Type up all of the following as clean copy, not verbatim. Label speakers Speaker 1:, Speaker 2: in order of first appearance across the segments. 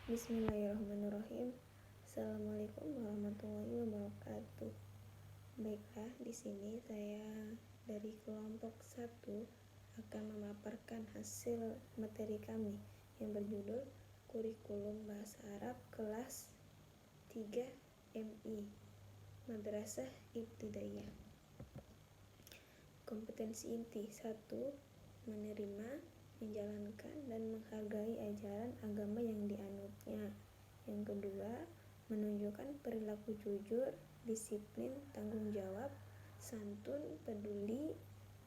Speaker 1: Bismillahirrahmanirrahim. Assalamualaikum warahmatullahi wabarakatuh. Baiklah, di sini saya dari kelompok 1 akan memaparkan hasil materi kami yang berjudul Kurikulum Bahasa Arab kelas 3 MI Madrasah Ibtidaiyah. Kompetensi inti 1. Menerima, menjalankan, dan menghargai ajaran agama yang dianutnya. Yang kedua, menunjukkan perilaku jujur, disiplin, tanggung jawab, santun, peduli,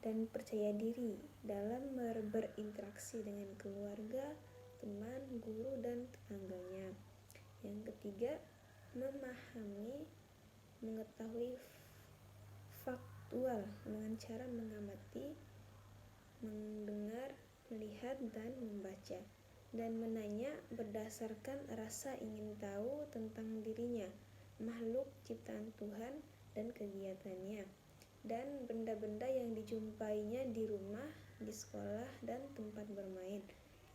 Speaker 1: dan percaya diri dalam berinteraksi dengan keluarga, teman, guru, dan tetangganya. Yang ketiga, memahami, mengetahui faktual dengan cara mengamati, mendengar, melihat, dan membaca, dan menanya berdasarkan rasa ingin tahu tentang dirinya, makhluk ciptaan Tuhan dan kegiatannya, dan benda-benda yang dijumpainya di rumah, di sekolah, dan tempat bermain.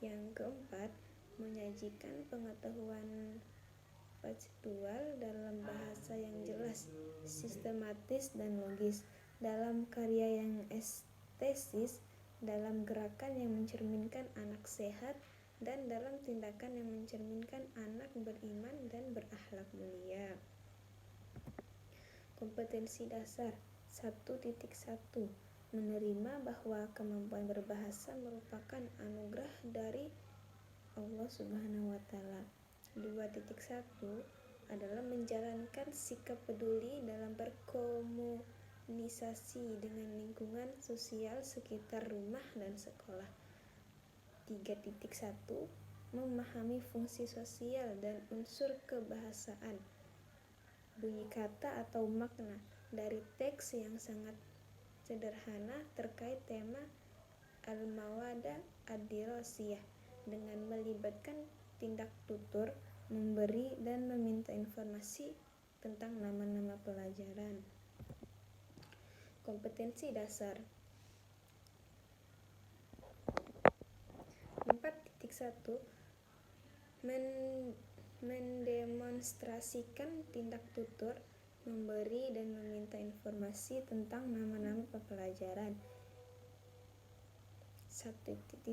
Speaker 1: Yang keempat, menyajikan pengetahuan faktual dalam bahasa yang jelas, sistematis, dan logis, dalam karya yang estetis, dalam gerakan yang mencerminkan anak sehat, dan dalam tindakan yang mencerminkan anak beriman dan berakhlak mulia. Kompetensi dasar 1.1 Menerima bahwa kemampuan berbahasa merupakan anugerah dari Allah Subhanahu wa Ta'ala. 2.1 adalah menjalankan sikap peduli dalam berkomunikasi dengan lingkungan sosial sekitar rumah dan sekolah. 3.1 Memahami fungsi sosial dan unsur kebahasaan, bunyi kata atau makna dari teks yang sangat sederhana terkait tema Al-Mawadah Ad-Dirasiyah dengan melibatkan tindak tutur, memberi dan meminta informasi tentang nama-nama pelajaran. Kompetensi dasar 4.1 Mendemonstrasikan tindak tutur, memberi dan meminta informasi tentang nama-nama pelajaran. 1.2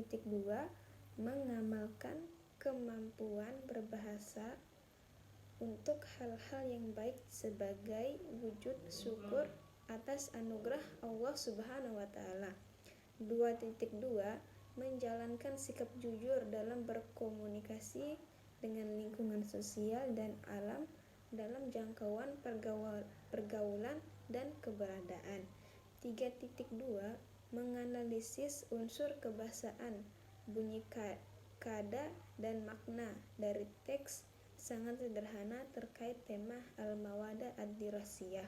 Speaker 1: Mengamalkan kemampuan berbahasa untuk hal-hal yang baik sebagai wujud syukur atas anugerah Allah Subhanahu wa Ta'ala. 2.2 Menjalankan sikap jujur dalam berkomunikasi dengan lingkungan sosial dan alam dalam jangkauan pergaulan dan keberadaan. 3.2 Menganalisis unsur kebahasaan, bunyi kada dan makna dari teks sangat sederhana terkait tema Al-Mawadah Ad-Dirasiyah.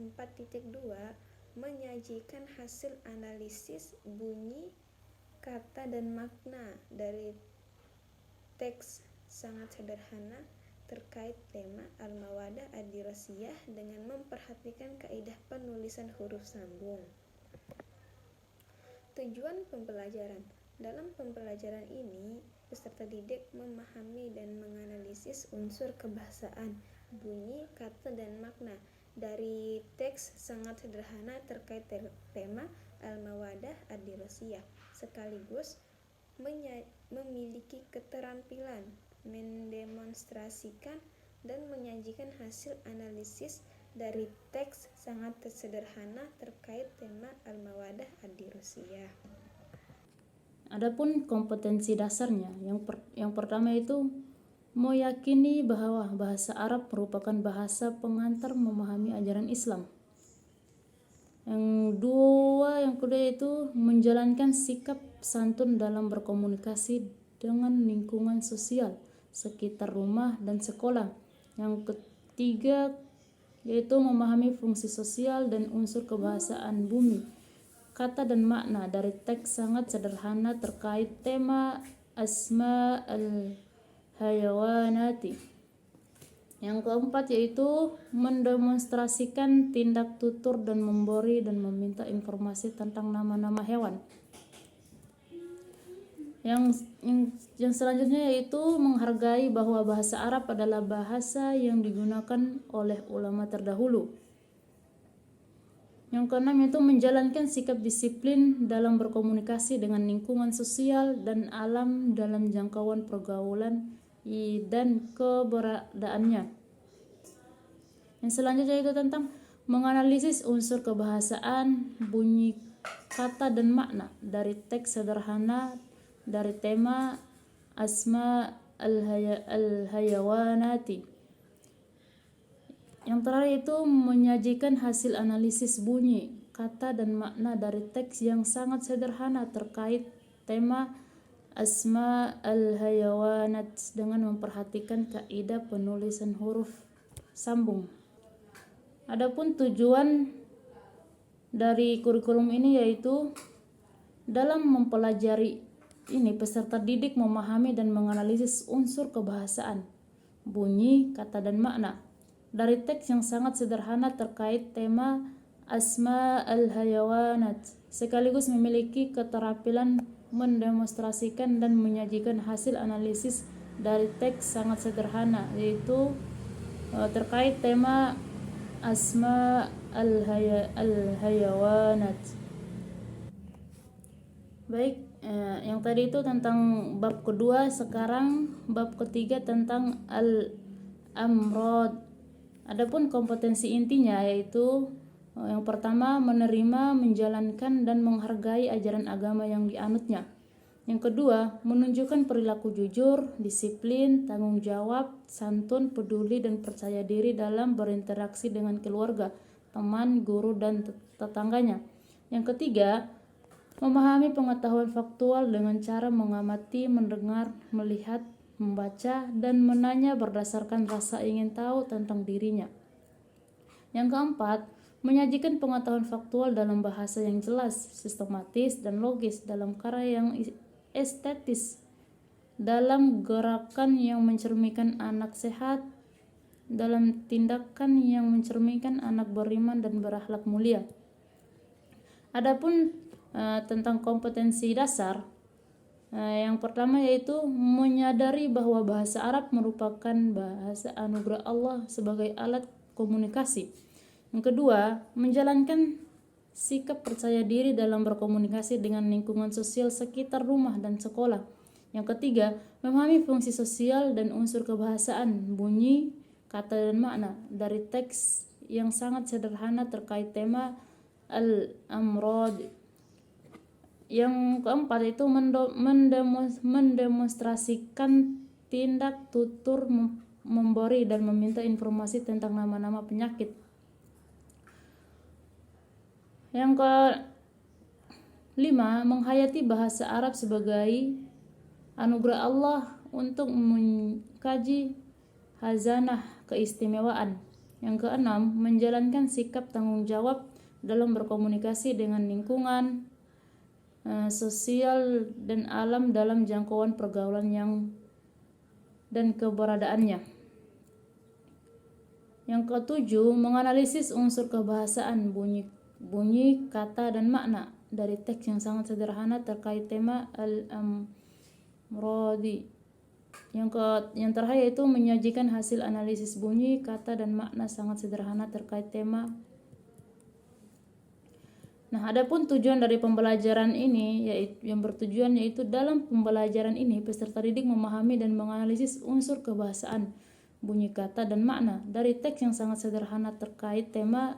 Speaker 1: 4.2 Menyajikan hasil analisis bunyi, kata, dan makna dari teks sangat sederhana terkait tema Al-Mawadah Ad-Dirasiyah dengan memperhatikan kaidah penulisan huruf sambung. Tujuan pembelajaran. Dalam pembelajaran ini, peserta didik memahami dan menganalisis unsur kebahasaan, bunyi, kata, dan makna dari teks sangat sederhana terkait tema Al-Mawadah Ad-Dirasiyah, sekaligus memiliki keterampilan mendemonstrasikan dan menyajikan hasil analisis dari teks sangat sederhana terkait tema Al-Mawadah Ad-Dirasiyah.
Speaker 2: Adapun kompetensi dasarnya, yang pertama itu meyakini bahwa bahasa Arab merupakan bahasa pengantar memahami ajaran Islam. Yang kedua itu menjalankan sikap santun dalam berkomunikasi dengan lingkungan sosial sekitar rumah dan sekolah. Yang ketiga yaitu memahami fungsi sosial dan unsur kebahasaan bumi, kata dan makna dari teks sangat sederhana terkait tema Asma al-Hayawanati. Yang keempat yaitu mendemonstrasikan tindak tutur dan memberi dan meminta informasi tentang nama-nama hewan. Yang selanjutnya yaitu menghargai bahwa bahasa Arab adalah bahasa yang digunakan oleh ulama terdahulu. Yang keenam yaitu menjalankan sikap disiplin dalam berkomunikasi dengan lingkungan sosial dan alam dalam jangkauan pergaulan dan keberadaannya. Yang selanjutnya itu tentang menganalisis unsur kebahasaan, bunyi kata dan makna dari teks sederhana dari tema Asma al-Hayawanati. Yang terakhir itu menyajikan hasil analisis bunyi, kata dan makna dari teks yang sangat sederhana terkait tema Asma al-Hayawanat dengan memperhatikan kaidah penulisan huruf sambung. Adapun tujuan dari kurikulum ini yaitu dalam mempelajari ini peserta didik memahami dan menganalisis unsur kebahasaan, bunyi, kata dan makna dari teks yang sangat sederhana terkait tema Asma al-Hayawanat, sekaligus memiliki keterampilan mendemonstrasikan dan menyajikan hasil analisis dari teks sangat sederhana yaitu terkait tema Asma al-Hayawanat. Baik, yang tadi itu tentang bab kedua, sekarang bab ketiga tentang al-amrad. Adapun kompetensi intinya yaitu yang pertama menerima, menjalankan dan menghargai ajaran agama yang dianutnya. Yang kedua, menunjukkan perilaku jujur, disiplin, tanggung jawab, santun, peduli dan percaya diri dalam berinteraksi dengan keluarga, teman, guru dan tetangganya. Yang ketiga, memahami pengetahuan faktual dengan cara mengamati, mendengar, melihat, membaca, dan menanya berdasarkan rasa ingin tahu tentang dirinya. Yang keempat, menyajikan pengetahuan faktual dalam bahasa yang jelas, sistematis, dan logis, dalam karya yang estetis, dalam gerakan yang mencerminkan anak sehat, dalam tindakan yang mencerminkan anak beriman dan berakhlak mulia. Adapun tentang kompetensi dasar, yang pertama yaitu menyadari bahwa bahasa Arab merupakan bahasa anugerah Allah sebagai alat komunikasi. Yang kedua, menjalankan sikap percaya diri dalam berkomunikasi dengan lingkungan sosial sekitar rumah dan sekolah. Yang ketiga, memahami fungsi sosial dan unsur kebahasaan, bunyi, kata dan makna dari teks yang sangat sederhana terkait tema al-amrad. Yang keempat itu mendemonstrasikan tindak tutur memberi dan meminta informasi tentang nama-nama penyakit. Yang kelima, menghayati bahasa Arab sebagai anugerah Allah untuk mengkaji hazanah keistimewaan. Yang keenam, menjalankan sikap tanggung jawab dalam berkomunikasi dengan lingkungan sosial dan alam dalam jangkauan pergaulan dan keberadaannya. Yang ketujuh, menganalisis unsur kebahasaan, bunyi, kata dan makna dari teks yang sangat sederhana terkait tema al-amradi. Yang terakhir yaitu menyajikan hasil analisis bunyi, kata dan makna sangat sederhana terkait tema. Nah, adapun tujuan dari pembelajaran ini yang bertujuan yaitu dalam pembelajaran ini peserta didik memahami dan menganalisis unsur kebahasaan, bunyi, kata dan makna dari teks yang sangat sederhana terkait tema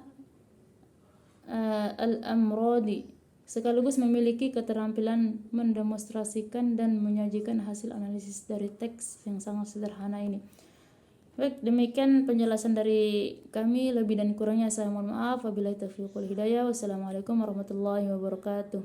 Speaker 2: al-amradi, sekaligus memiliki keterampilan mendemonstrasikan dan menyajikan hasil analisis dari teks yang sangat sederhana ini. Baik, demikian penjelasan dari kami. Lebih dan kurangnya saya mohon maaf. Wabillahi taufiq wal hidayah. Wassalamualaikum warahmatullahi wabarakatuh.